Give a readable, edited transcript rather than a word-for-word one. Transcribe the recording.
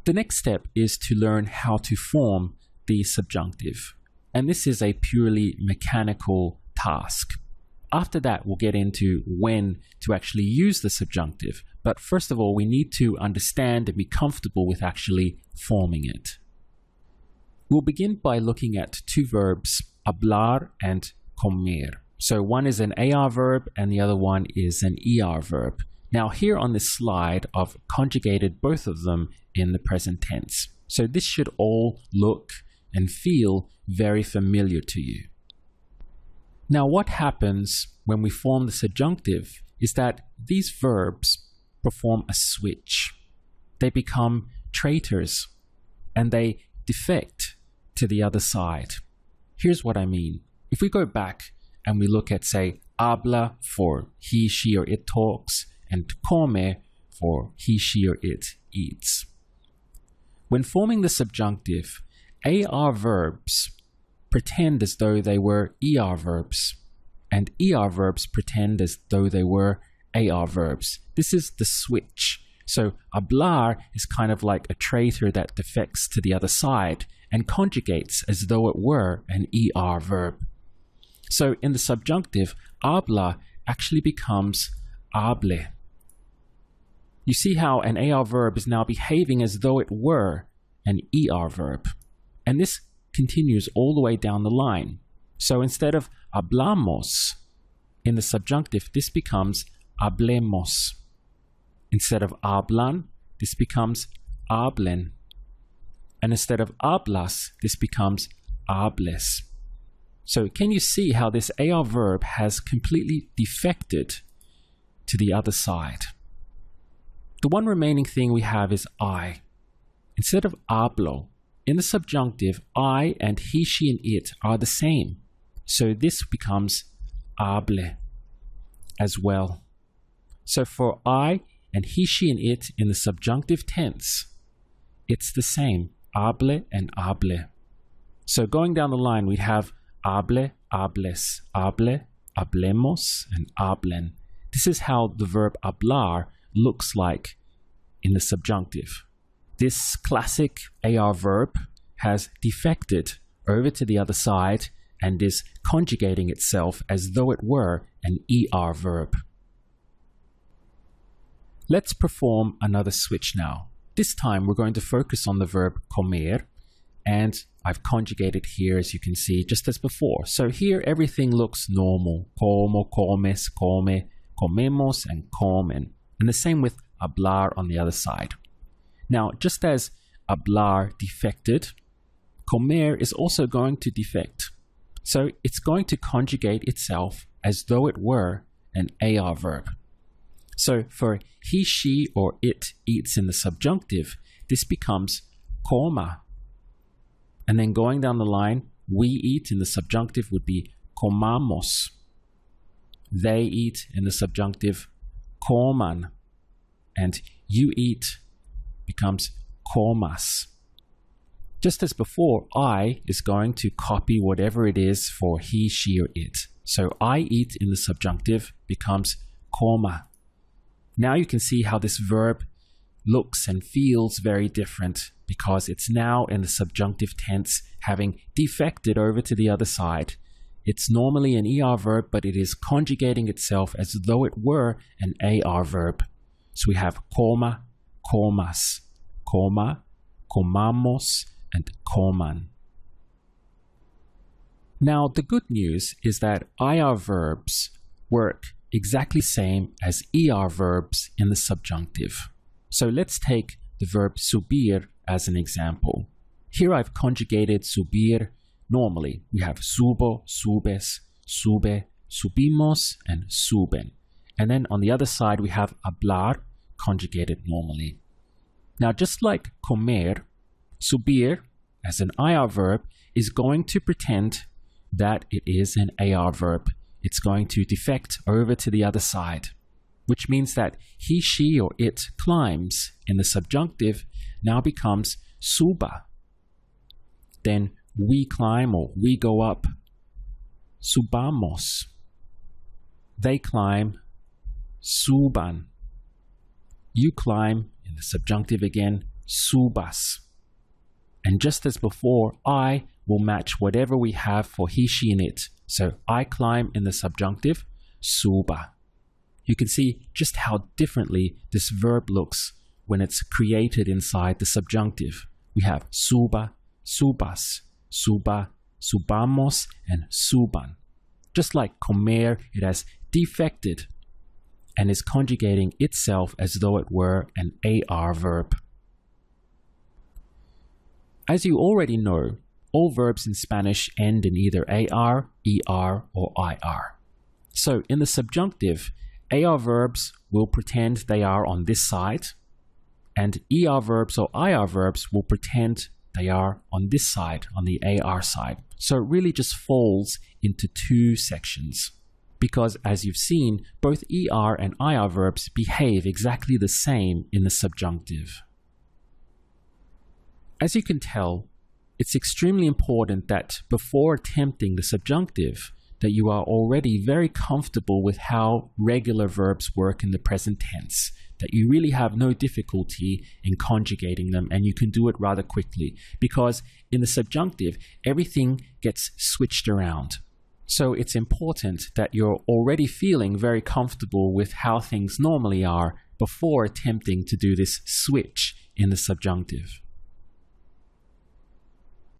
The next step is to learn how to form the subjunctive. And this is a purely mechanical task. After that, we'll get into when to actually use the subjunctive. But first of all, we need to understand and be comfortable with actually forming it. We'll begin by looking at two verbs, hablar and comer. So one is an AR verb and the other one is an ER verb. Now here on this slide, I've conjugated both of them in the present tense. So this should all look and feel very familiar to you. Now what happens when we form the subjunctive is that these verbs perform a switch. They become traitors and they defect to the other side. Here's what I mean. If we go back and we look at, say, habla for he, she, or it talks, and come for he, she, or it eats. When forming the subjunctive, AR verbs pretend as though they were ER verbs, and ER verbs pretend as though they were AR verbs. This is the switch. So hablar is kind of like a traitor that defects to the other side and conjugates as though it were an ER verb. So in the subjunctive, habla actually becomes hable. You see how an AR verb is now behaving as though it were an ER verb. And this continues all the way down the line. So instead of hablamos in the subjunctive, this becomes hablemos. Instead of hablan, this becomes hablen. And instead of hablas, this becomes hables. So can you see how this AR verb has completely defected to the other side? The one remaining thing we have is I. Instead of hablo, in the subjunctive, I and he, she, and it are the same. So this becomes hable as well. So for I and he, she, and it in the subjunctive tense, it's the same, hable and hable. So going down the line, we have hable, hables, hable, hablemos, and hablen. This is how the verb hablar looks like in the subjunctive. This classic AR verb has defected over to the other side and is conjugating itself as though it were an ER verb. Let's perform another switch now. This time we're going to focus on the verb comer, and I've conjugated here, as you can see, just as before. So here everything looks normal. Como, comes, come, comemos, and comen. And the same with hablar on the other side. Now, just as hablar defected, comer is also going to defect. So it's going to conjugate itself as though it were an AR verb. So for he, she, or it eats in the subjunctive, this becomes coma. And then going down the line, we eat in the subjunctive would be comamos. They eat in the subjunctive, coman. And you eat becomes comas. Just as before, I is going to copy whatever it is for he, she, or it. So I eat in the subjunctive becomes coma. Now you can see how this verb looks and feels very different because it's now in the subjunctive tense, having defected over to the other side. It's normally an ER verb, but it is conjugating itself as though it were an AR verb. So we have coma, comas, coma, comamos, and coman. Now, the good news is that IR verbs work exactly same as ER verbs in the subjunctive. So let's take the verb subir as an example. Here I've conjugated subir normally. We have subo, subes, sube, subimos, and suben. And then on the other side, we have hablar conjugated normally. Now, just like comer, subir as an IR verb is going to pretend that it is an AR verb. It's going to defect over to the other side, which means that he, she, or it climbs in the subjunctive now becomes suba. Then we climb or we go up, subamos. They climb, suban. You climb in the subjunctive again, subas. And just as before, I will match whatever we have for he, she, and it. So I climb in the subjunctive, suba. You can see just how differently this verb looks when it's created inside the subjunctive. We have suba, subas, suba, subamos, and suban. Just like comer, it has defected and is conjugating itself as though it were an AR verb. As you already know, all verbs in Spanish end in either AR, ER, or IR. So in the subjunctive, AR verbs will pretend they are on this side, and ER verbs or IR verbs will pretend they are on this side, on the AR side. So it really just falls into two sections. Because as you've seen, both ER and IR verbs behave exactly the same in the subjunctive. As you can tell, it's extremely important that before attempting the subjunctive, that you are already very comfortable with how regular verbs work in the present tense, that you really have no difficulty in conjugating them and you can do it rather quickly, because in the subjunctive, everything gets switched around. So it's important that you're already feeling very comfortable with how things normally are before attempting to do this switch in the subjunctive.